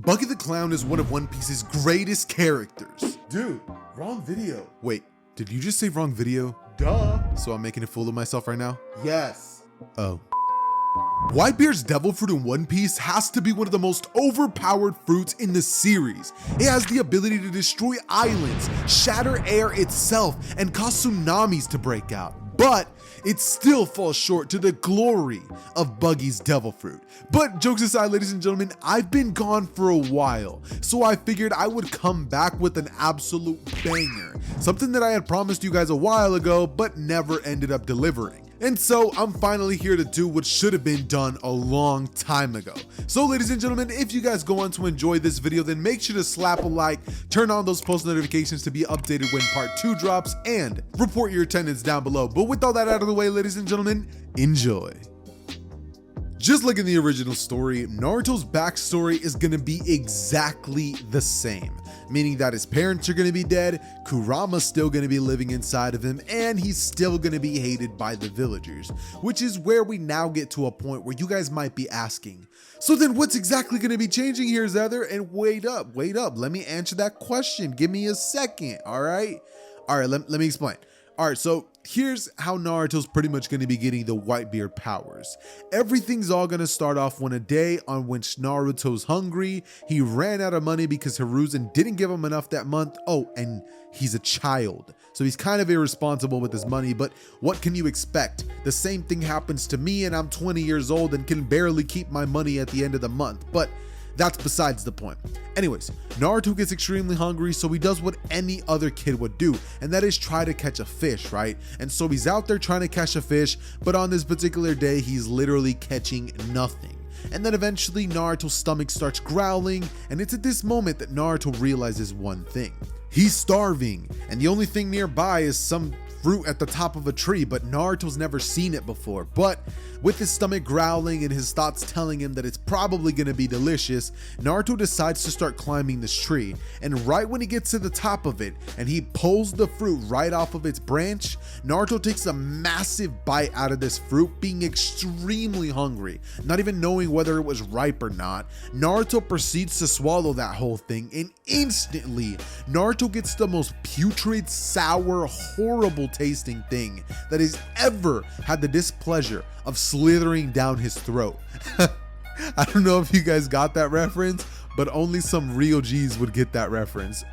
Buggy the Clown is one of One Piece's greatest characters. Dude, wrong video. Wait, did you just say wrong video? Duh. So I'm making a fool of myself right now? Yes. Oh. Whitebeard's devil fruit in One Piece has to be one of the most overpowered fruits in the series. It has the ability to destroy islands, shatter air itself, and cause tsunamis to break out. But it still falls short to the glory of Buggy's devil fruit. But jokes aside, ladies and gentlemen, I've been gone for a while, so I figured I would come back with an absolute banger. Something that I had promised you guys a while ago, but never ended up delivering. And so I'm finally here to do what should have been done a long time ago. So ladies and gentlemen, if you guys go on to enjoy this video, then make sure to slap a like, turn on those post notifications to be updated when part 2 drops, and report your attendance down below. But with all that out of the way, ladies and gentlemen, enjoy. Just like in the original story, Naruto's backstory is going to be exactly the same, meaning that his parents are going to be dead, Kurama's still going to be living inside of him, and he's still going to be hated by the villagers, which is where we now get to a point where you guys might be asking, so then what's exactly going to be changing here, Xehther? And wait up, let me answer that question. Give me a second, all right, let me explain. All right, so here's how Naruto's pretty much going to be getting the Whitebeard powers. Everything's all going to start off one day on which Naruto's hungry. He ran out of money because Hiruzen didn't give him enough that month. Oh, and he's a child, so he's kind of irresponsible with his money, but what can you expect? The same thing happens to me, and I'm 20 years old and can barely keep my money at the end of the month, but that's besides the point. Anyways, Naruto gets extremely hungry, so he does what any other kid would do, and that is try to catch a fish, right? And so he's out there trying to catch a fish, but on this particular day, he's literally catching nothing. And then eventually Naruto's stomach starts growling, and it's at this moment that Naruto realizes one thing. He's starving, and the only thing nearby is some fruit at the top of a tree, but Naruto's never seen it before. But with his stomach growling and his thoughts telling him that it's probably going to be delicious, Naruto decides to start climbing this tree, and right when he gets to the top of it and he pulls the fruit right off of its branch, Naruto takes a massive bite out of this fruit, being extremely hungry, not even knowing whether it was ripe or not. Naruto proceeds to swallow that whole thing, and instantly Naruto gets the most putrid, sour, horrible tasting thing that has ever had the displeasure of slithering down his throat. I don't know if you guys got that reference, but only some real G's would get that reference.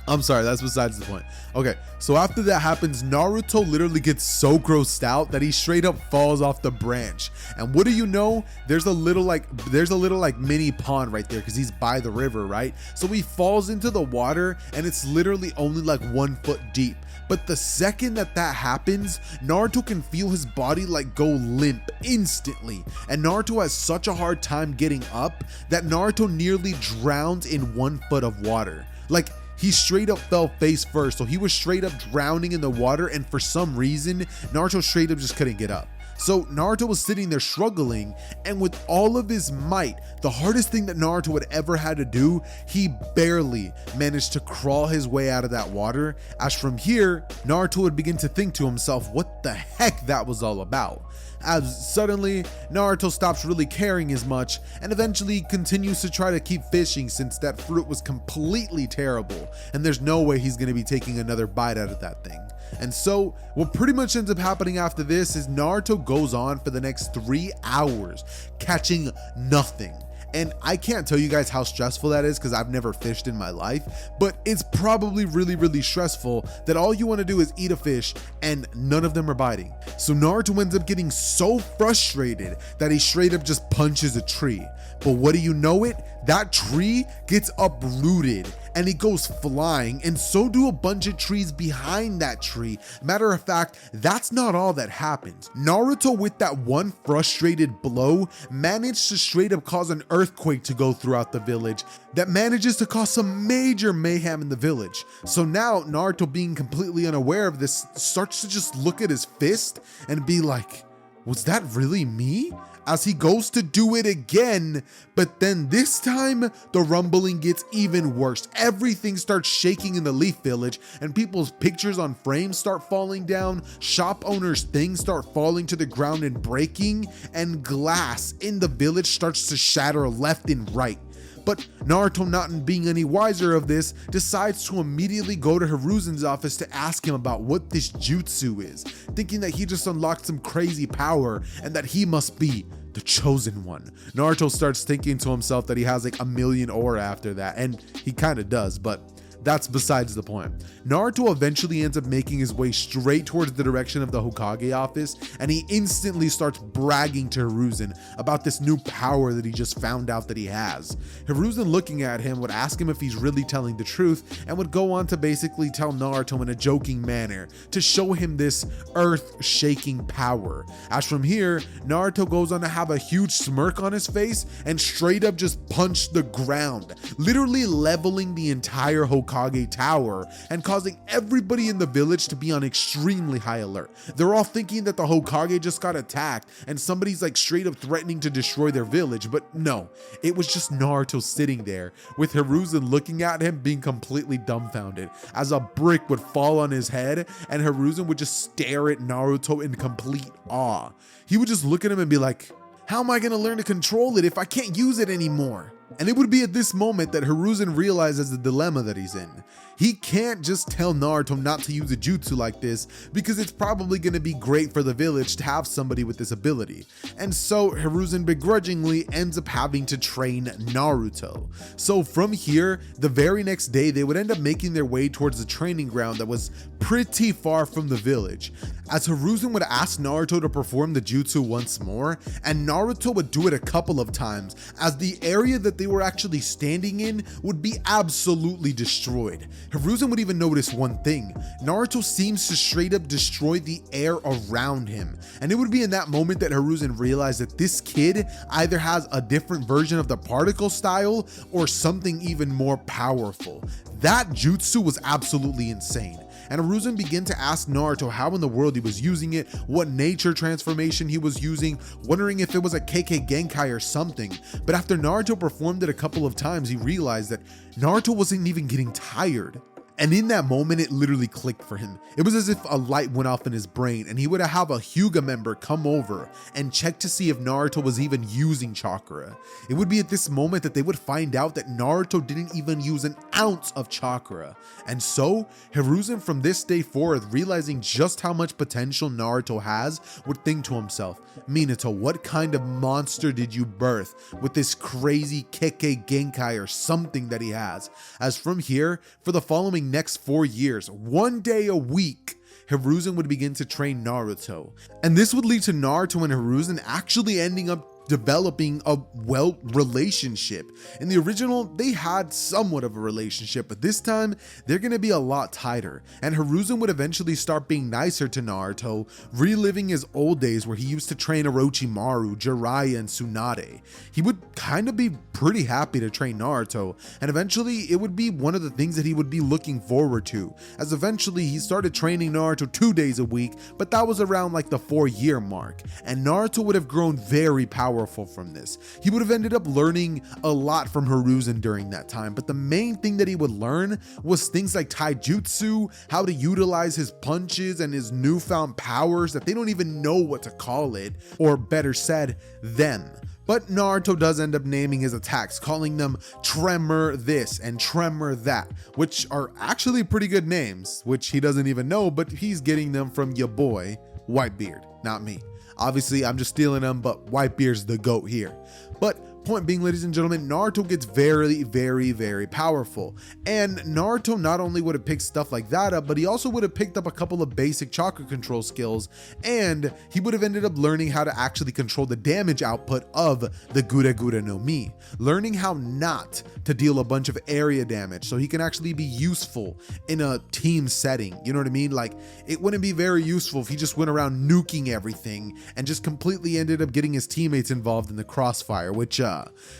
I'm sorry, that's besides the point. Okay, so after that happens, Naruto literally gets so grossed out that he straight up falls off the branch. And what do you know? There's a little like mini pond right there because he's by the river, right? So he falls into the water and it's literally only like 1 foot deep. But the second that happens, Naruto can feel his body like go limp instantly. And Naruto has such a hard time getting up that Naruto nearly drowns in 1 foot of water. Like, he straight up fell face first, so he was straight up drowning in the water, and for some reason, Naruto straight up just couldn't get up. So Naruto was sitting there struggling, and with all of his might, the hardest thing that Naruto had ever had to do, he barely managed to crawl his way out of that water, as from here, Naruto would begin to think to himself what the heck that was all about. As suddenly, Naruto stops really caring as much and eventually continues to try to keep fishing since that fruit was completely terrible and there's no way he's going to be taking another bite out of that thing. And so what pretty much ends up happening after this is Naruto goes on for the next 3 hours catching nothing. And I can't tell you guys how stressful that is because I've never fished in my life, but it's probably really stressful that all you want to do is eat a fish and none of them are biting. So Naruto ends up getting so frustrated that he straight up just punches a tree. But what do you know it? That tree gets uprooted and it goes flying, and so do a bunch of trees behind that tree. Matter of fact, that's not all that happens. Naruto, with that one frustrated blow, managed to straight up cause an earthquake to go throughout the village that manages to cause some major mayhem in the village. So now Naruto, being completely unaware of this, starts to just look at his fist and be like, was that really me? As he goes to do it again, but then this time the rumbling gets even worse. Everything starts shaking in the Leaf Village and people's pictures on frames start falling down, shop owners' things start falling to the ground and breaking, and glass in the village starts to shatter left and right. But Naruto, not being any wiser of this, decides to immediately go to Hiruzen's office to ask him about what this jutsu is, thinking that he just unlocked some crazy power and that he must be the chosen one. Naruto starts thinking to himself that he has like a million ore after that, and he kind of does, but that's besides the point. Naruto eventually ends up making his way straight towards the direction of the Hokage office, and he instantly starts bragging to Hiruzen about this new power that he just found out that he has. Hiruzen, looking at him, would ask him if he's really telling the truth, and would go on to basically tell Naruto in a joking manner to show him this earth-shaking power. As from here, Naruto goes on to have a huge smirk on his face and straight up just punch the ground, literally leveling the entire Hokage tower and causing everybody in the village to be on extremely high alert. They're all thinking that the Hokage just got attacked and somebody's like straight up threatening to destroy their village, but no, it was just Naruto sitting there with Hiruzen looking at him, being completely dumbfounded as a brick would fall on his head and Hiruzen would just stare at Naruto in complete awe. He would just look at him and be like, how am I going to learn to control it if I can't use it anymore? And it would be at this moment that Hiruzen realizes the dilemma that he's in. He can't just tell Naruto not to use a jutsu like this because it's probably going to be great for the village to have somebody with this ability. And so Hiruzen begrudgingly ends up having to train Naruto. So from here, the very next day, they would end up making their way towards the training ground that was pretty far from the village, as Hiruzen would ask Naruto to perform the jutsu once more, and Naruto would do it a couple of times, as the area that they were actually standing in would be absolutely destroyed. Hiruzen would even notice one thing: Naruto seems to straight up destroy the air around him, and it would be in that moment that Hiruzen realized that this kid either has a different version of the particle style or something even more powerful. That jutsu was absolutely insane. And Hiruzen began to ask Naruto how in the world he was using it, what nature transformation he was using, wondering if it was a KK Genkai or something. But after Naruto performed it a couple of times, he realized that Naruto wasn't even getting tired. And in that moment, it literally clicked for him. It was as if a light went off in his brain and he would have a Hyuga member come over and check to see if Naruto was even using chakra. It would be at this moment that they would find out that Naruto didn't even use an ounce of chakra. And so, Hiruzen from this day forth, realizing just how much potential Naruto has, would think to himself, Minato, what kind of monster did you birth with this crazy Kekkei Genkai or something that he has? As from here, for the following next 4 years, 1 day a week, Hiruzen would begin to train Naruto. And this would lead to Naruto and Hiruzen actually ending up developing a relationship. In the original, they had somewhat of a relationship, but this time they're going to be a lot tighter, and Hiruzen would eventually start being nicer to Naruto, reliving his old days where he used to train Orochimaru, Jiraiya, and Tsunade. He would kind of be pretty happy to train Naruto, and eventually it would be one of the things that he would be looking forward to, as eventually he started training Naruto 2 days a week, but that was around like the 4-year mark, and Naruto would have grown very powerful from this. He would have ended up learning a lot from Hiruzen during that time, but the main thing that he would learn was things like taijutsu, how to utilize his punches and his newfound powers that they don't even know what to call it, or better said, them. But Naruto does end up naming his attacks, calling them Tremor this and Tremor that, which are actually pretty good names, which he doesn't even know, but he's getting them from your boy, Whitebeard, not me. Obviously, I'm just stealing them, but Whitebeard's the GOAT here. But point being, ladies and gentlemen, Naruto gets very, very, very powerful. And Naruto not only would have picked stuff like that up, but he also would have picked up a couple of basic chakra control skills, and he would have ended up learning how to actually control the damage output of the Gura Gura no Mi, learning how not to deal a bunch of area damage so he can actually be useful in a team setting. You know what I mean? Like, it wouldn't be very useful if he just went around nuking everything and just completely ended up getting his teammates involved in the crossfire, which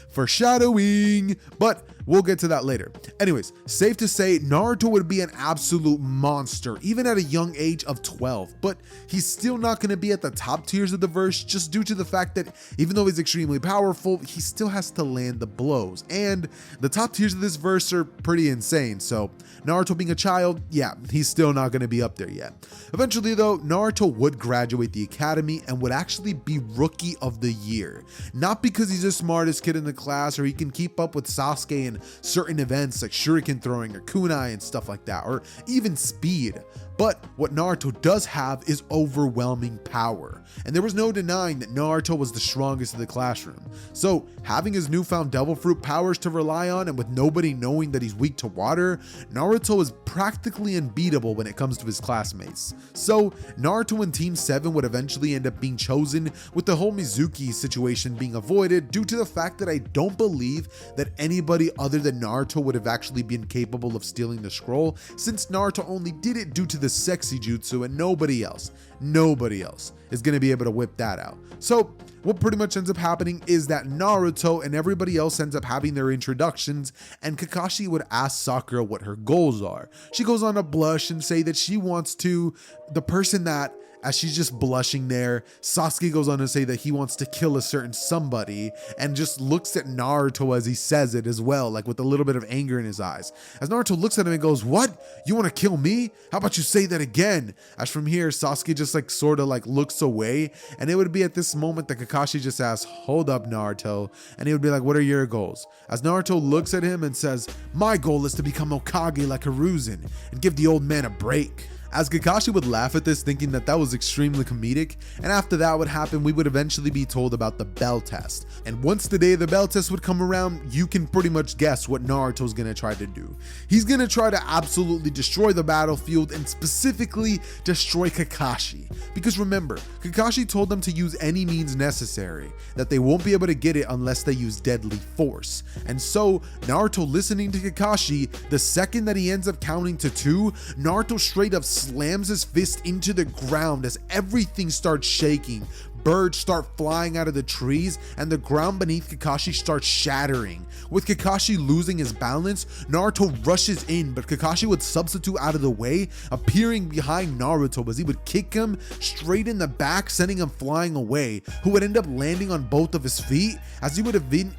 foreshadowing. But we'll get to that later. Anyways, safe to say Naruto would be an absolute monster even at a young age of 12, but he's still not going to be at the top tiers of the verse just due to the fact that even though he's extremely powerful, he still has to land the blows, and the top tiers of this verse are pretty insane. So Naruto being a child, yeah, he's still not going to be up there yet. Eventually though, Naruto would graduate the academy and would actually be Rookie of the Year. Not because he's the smartest kid in the class or he can keep up with Sasuke in certain events like shuriken throwing or kunai and stuff like that, or even speed. But what Naruto does have is overwhelming power, and there was no denying that Naruto was the strongest in the classroom. So having his newfound devil fruit powers to rely on, and with nobody knowing that he's weak to water, Naruto is practically unbeatable when it comes to his classmates. So Naruto and Team 7 would eventually end up being chosen, with the whole Mizuki situation being avoided due to the fact that I don't believe that anybody other than Naruto would have actually been capable of stealing the scroll, since Naruto only did it due to the sexy jutsu, and nobody else is going to be able to whip that out. So what pretty much ends up happening is that Naruto and everybody else ends up having their introductions, and Kakashi would ask Sakura what her goals are. She goes on to blush and say that she wants to, the person that, as she's just blushing there, Sasuke goes on to say that he wants to kill a certain somebody, and just looks at Naruto as he says it as well, like with a little bit of anger in his eyes. As Naruto looks at him and goes, "What? You want to kill me? How about you say that again?" As from here, Sasuke just like sort of like looks away, and it would be at this moment that Kakashi just asks, "Hold up, Naruto," and he would be like, "What are your goals?" As Naruto looks at him and says, "My goal is to become Hokage like Hiruzen and give the old man a break." As Kakashi would laugh at this, thinking that that was extremely comedic, and after that would happen, we would eventually be told about the bell test. And once the day of the bell test would come around, you can pretty much guess what Naruto's gonna try to do. He's gonna try to absolutely destroy the battlefield, and specifically destroy Kakashi. Because remember, Kakashi told them to use any means necessary, that they won't be able to get it unless they use deadly force. And so, Naruto listening to Kakashi, the second that he ends up counting to 2, Naruto straight up slams his fist into the ground as everything starts shaking. Birds start flying out of the trees, and the ground beneath Kakashi starts shattering. With Kakashi losing his balance, Naruto rushes in, but Kakashi would substitute out of the way, appearing behind Naruto as he would kick him straight in the back, sending him flying away, who would end up landing on both of his feet, as he would eventually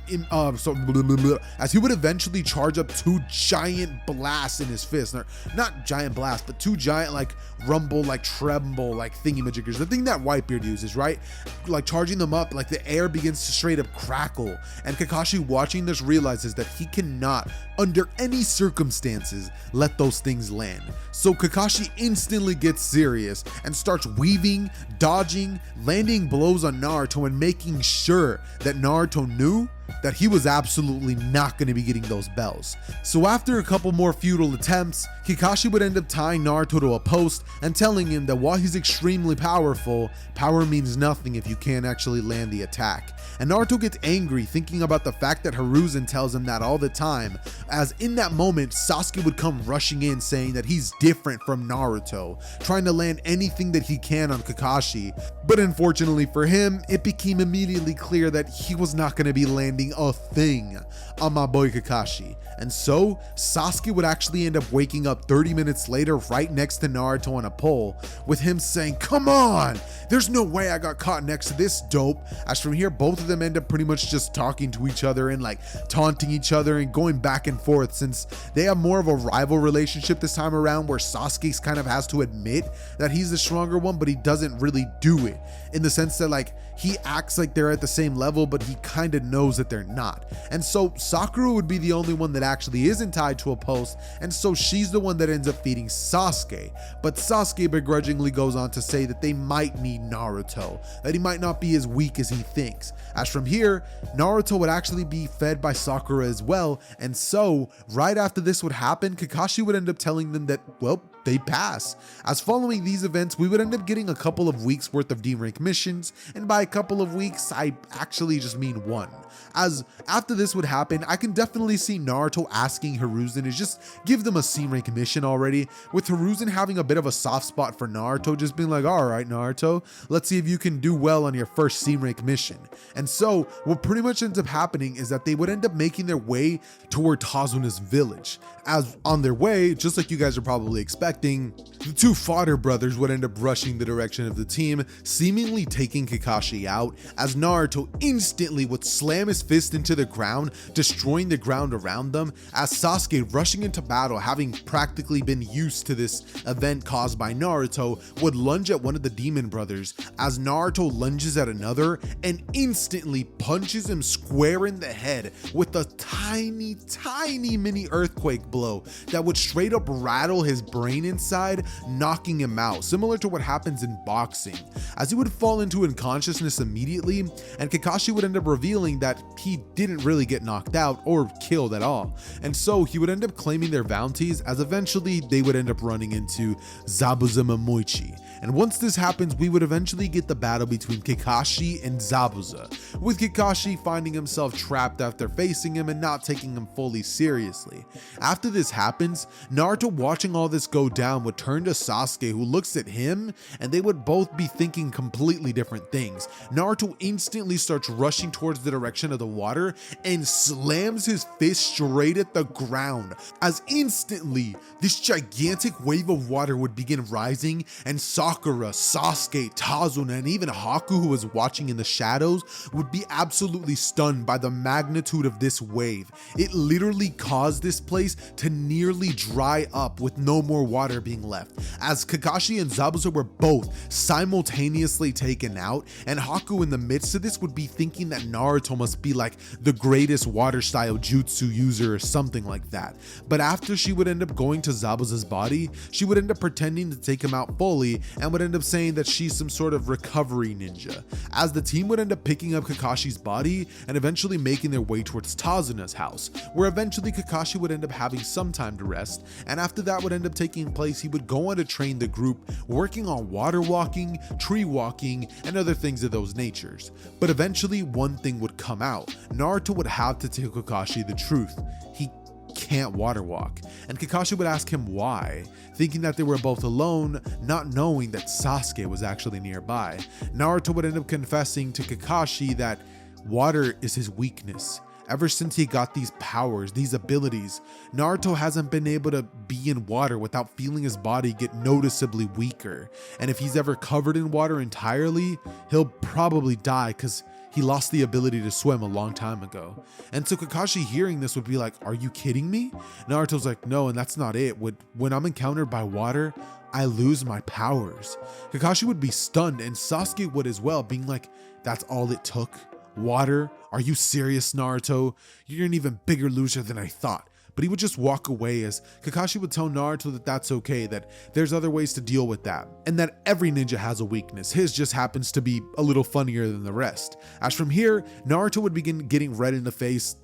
charge up 2 giant blasts in his fist. Not giant blasts, but 2 giant like rumble, like tremble, like thingy-majiggers. The thing that Whitebeard uses, right? Like charging them up, like the air begins to straight up crackle, and Kakashi watching this realizes that he cannot, under any circumstances, let those things land. So Kakashi instantly gets serious and starts weaving, dodging, landing blows on Naruto, and making sure that Naruto knew that he was absolutely not going to be getting those bells. So after a couple more futile attempts, Kakashi would end up tying Naruto to a post and telling him that while he's extremely powerful, power means nothing if you can't actually land the attack. And Naruto gets angry thinking about the fact that Hiruzen tells him that all the time, as in that moment Sasuke would come rushing in saying that he's different from Naruto, trying to land anything that he can on Kakashi. But unfortunately for him, it became immediately clear that he was not going to be landing a thing on my boy Kakashi. And so Sasuke would actually end up waking up 30 minutes later right next to Naruto on a pole, with him saying, "Come on, there's no way I got caught next to this dope." As from here, both of them end up pretty much just talking to each other and like taunting each other and going back and forth, since they have more of a rival relationship this time around, where Sasuke kind of has to admit that he's the stronger one, but he doesn't really do it, in the sense that like he acts like they're at the same level, but he kind of knows that they're not. And so Sakura would be the only one that actually isn't tied to a post, and so she's the one that ends up feeding Sasuke. But Sasuke begrudgingly goes on to say that they might need Naruto, that he might not be as weak as he thinks. As from here, Naruto would actually be fed by Sakura as well, and so right after this would happen, Kakashi would end up telling them that, well, they pass. As following these events, we would end up getting a couple of weeks worth of D-rank missions, and by a couple of weeks, I actually just mean one. As after this would happen, I can definitely see Naruto asking Hiruzen to just give them a C-rank mission already, with Hiruzen having a bit of a soft spot for Naruto, just being like, alright Naruto, let's see if you can do well on your first C-rank mission. And so, what pretty much ends up happening is that they would end up making their way toward Tazuna's village. As on their way, just like you guys are probably expecting, the two Fodder brothers would end up rushing the direction of the team, seemingly taking Kakashi out, as Naruto instantly would slam his fist into the ground, destroying the ground around them, as Sasuke, rushing into battle, having practically been used to this event caused by Naruto, would lunge at one of the demon brothers, as Naruto lunges at another and instantly punches him square in the head with a tiny mini earthquake blow that would straight up rattle his brain inside, knocking him out, similar to what happens in boxing, as he would fall into unconsciousness immediately, and Kakashi would end up revealing that he didn't really get knocked out or killed at all, and so he would end up claiming their bounties, as eventually they would end up running into Zabuza Momoichi. And once this happens, we would eventually get the battle between Kakashi and Zabuza, with Kakashi finding himself trapped after facing him and not taking him fully seriously. After this happens, Naruto, watching all this go down, would turn to Sasuke, who looks at him, and they would both be thinking completely different things. Naruto instantly starts rushing towards the direction of the water and slams his fist straight at the ground, as instantly this gigantic wave of water would begin rising, and Sakura, Sasuke, Tazuna, and even Haku, who was watching in the shadows, would be absolutely stunned by the magnitude of this wave. It literally caused this place to nearly dry up, with no more water being left, as Kakashi and Zabuza were both simultaneously taken out, and Haku in the midst of this would be thinking that Naruto must be like the greatest water style jutsu user or something like that. But after she would end up going to Zabuza's body, she would end up pretending to take him out fully and would end up saying that she's some sort of recovery ninja, as the team would end up picking up Kakashi's body and eventually making their way towards Tazuna's house, where eventually Kakashi would end up having some time to rest, and after that would end up taking place, he would go on to train the group, working on water walking, tree walking, and other things of those natures. But eventually one thing would come out. Naruto would have to tell Kakashi the truth. He can't water walk, and Kakashi would ask him why, thinking that they were both alone, not knowing that Sasuke was actually nearby. Naruto would end up confessing to Kakashi that water is his weakness. Ever since he got these powers, these abilities, Naruto hasn't been able to be in water without feeling his body get noticeably weaker. And if he's ever covered in water entirely, he'll probably die because he lost the ability to swim a long time ago. And so Kakashi, hearing this, would be like, are you kidding me? Naruto's like, no, and that's not it. When I'm encountered by water, I lose my powers. Kakashi would be stunned, and Sasuke would as well, being like, that's all it took? Water? Are you serious, Naruto? You're an even bigger loser than I thought. But he would just walk away, as Kakashi would tell Naruto that that's okay, that there's other ways to deal with that, and that every ninja has a weakness. His just happens to be a little funnier than the rest. As from here, Naruto would begin getting red in the face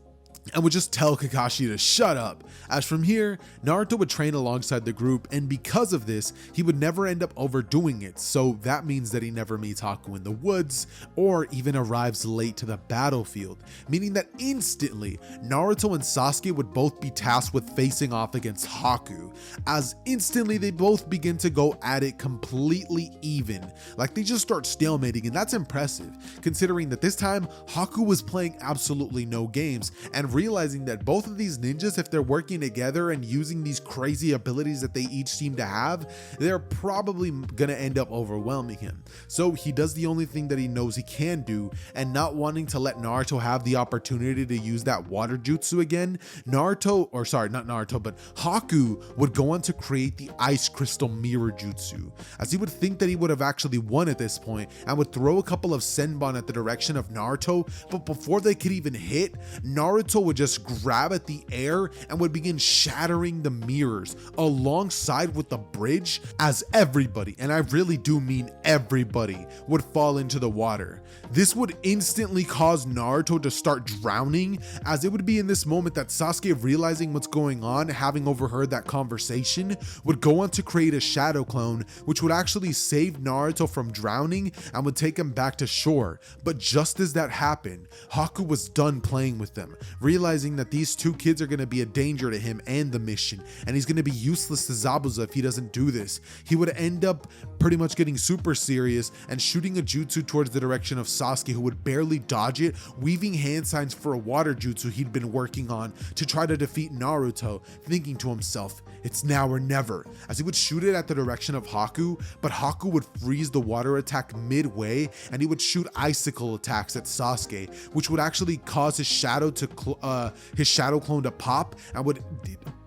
and would just tell Kakashi to shut up. As from here, Naruto would train alongside the group, and because of this, he would never end up overdoing it, so that means that he never meets Haku in the woods, or even arrives late to the battlefield, meaning that instantly, Naruto and Sasuke would both be tasked with facing off against Haku, as instantly they both begin to go at it completely even, like they just start stalemating, and that's impressive, considering that this time, Haku was playing absolutely no games, and realizing that both of these ninjas, if they're working together and using these crazy abilities that they each seem to have, they're probably gonna end up overwhelming him. So he does the only thing that he knows he can do, and not wanting to let Naruto have the opportunity to use that water jutsu again, Haku would go on to create the ice crystal mirror jutsu, as he would think that he would have actually won at this point, and would throw a couple of senbon at the direction of Naruto, but before they could even hit, Naruto Naruto would just grab at the air and would begin shattering the mirrors alongside with the bridge as everybody, and I really do mean everybody, would fall into the water. This would instantly cause Naruto to start drowning, as it would be in this moment that Sasuke, realizing what's going on, having overheard that conversation, would go on to create a shadow clone which would actually save Naruto from drowning and would take him back to shore. But just as that happened, Haku was done playing with them, realizing that these two kids are going to be a danger to him and the mission, and he's going to be useless to Zabuza if he doesn't do this. He would end up pretty much getting super serious and shooting a jutsu towards the direction of Sasuke, who would barely dodge it, weaving hand signs for a water jutsu he'd been working on to try to defeat Naruto, thinking to himself, it's now or never, as he would shoot it at the direction of Haku, but Haku would freeze the water attack midway, and he would shoot icicle attacks at Sasuke, which would actually cause his shadow clone to pop and would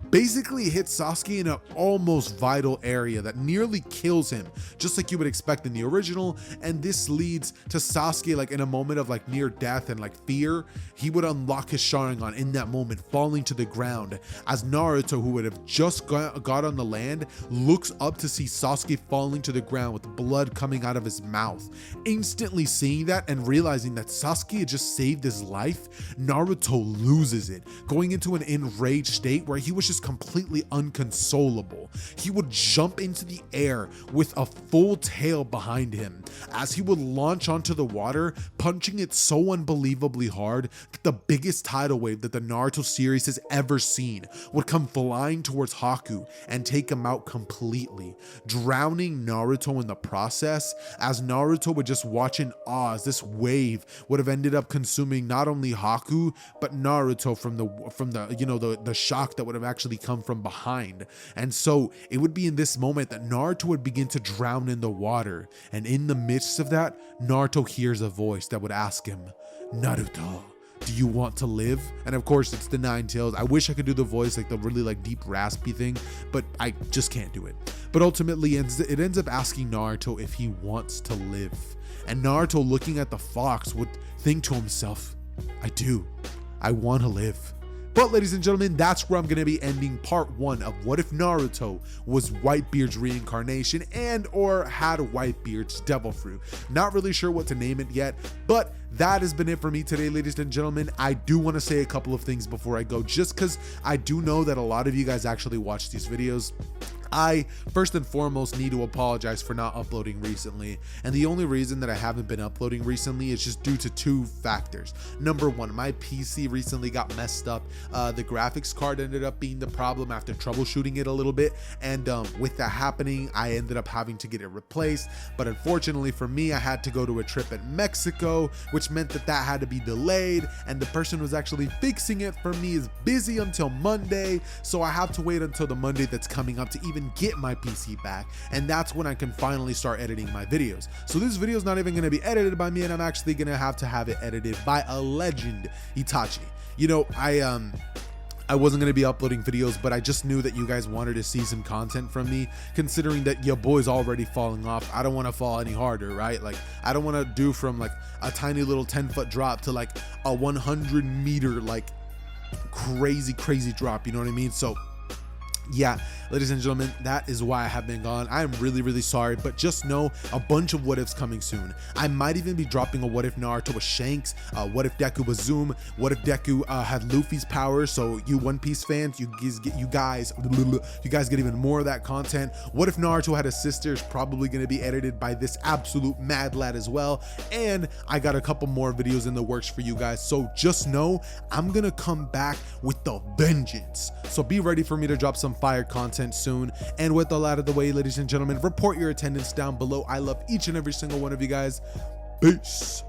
basically hit Sasuke in an almost vital area that nearly kills him, just like you would expect in the original. And this leads to Sasuke, like in a moment of like near death and like fear, he would unlock his Sharingan in that moment, falling to the ground, as Naruto, who would have just got on the land, looks up to see Sasuke falling to the ground with blood coming out of his mouth. Instantly seeing that and realizing that Sasuke had just saved his life, Naruto loses it, going into an enraged state where he was just completely unconsolable. He would jump into the air with a full tail behind him, as he would launch onto the water, punching it so unbelievably hard that the biggest tidal wave that the Naruto series has ever seen would come flying towards Haku and take him out completely, drowning Naruto in the process, as Naruto would just watch in awe as this wave would have ended up consuming not only Haku but Naruto from the shock that would have actually come from behind. And so it would be in this moment that Naruto would begin to drown in the water, and in the midst of that, Naruto hears a voice that would ask him, Naruto, do you want to live? And of course it's the Nine Tails. I wish I could do the voice, like the really like deep raspy thing, but I just can't do it. But ultimately it ends up asking Naruto if he wants to live, and Naruto, looking at the fox, would think to himself, I do, I want to live. But ladies and gentlemen, that's where I'm going to be ending part 1 of What If Naruto was Whitebeard's reincarnation and or had Whitebeard's devil fruit. Not really sure what to name it yet, but that has been it for me today, ladies and gentlemen. I do want to say a couple of things before I go, just because I do know that a lot of you guys actually watch these videos. I first and foremost need to apologize for not uploading recently, and the only reason that I haven't been uploading recently is just due to 2 factors. Number 1, my PC recently got messed up. The graphics card ended up being the problem after troubleshooting it a little bit, and with that happening, I ended up having to get it replaced. But unfortunately for me, I had to go to a trip in Mexico, which meant that had to be delayed, and the person who was actually fixing it for me is busy until Monday, so I have to wait until the Monday that's coming up to even get my PC back, and that's when I can finally start editing my videos. So this video is not even going to be edited by me, and I'm actually going to have it edited by a legend, Itachi. You know, I wasn't going to be uploading videos, but I just knew that you guys wanted to see some content from me, considering that your boy's already falling off. I don't want to fall any harder, right? Like, I don't want to do from like a tiny little 10-foot drop to like a 100-meter like crazy drop, you know what I mean? So yeah, ladies and gentlemen, that is why I have been gone. I am really sorry, but just know a bunch of what ifs coming soon. I might even be dropping a what if Naruto was Shanks, what if Deku was Zoom, what if Deku had Luffy's powers, so you One Piece fans, you guys get even more of that content. What if Naruto had a sister is probably going to be edited by this absolute mad lad as well, and I got a couple more videos in the works for you guys, so just know I'm gonna come back with the vengeance. So be ready for me to drop some fire content soon. And with all out of the way, ladies and gentlemen, report your attendance down below. I love each and every single one of you guys. Peace.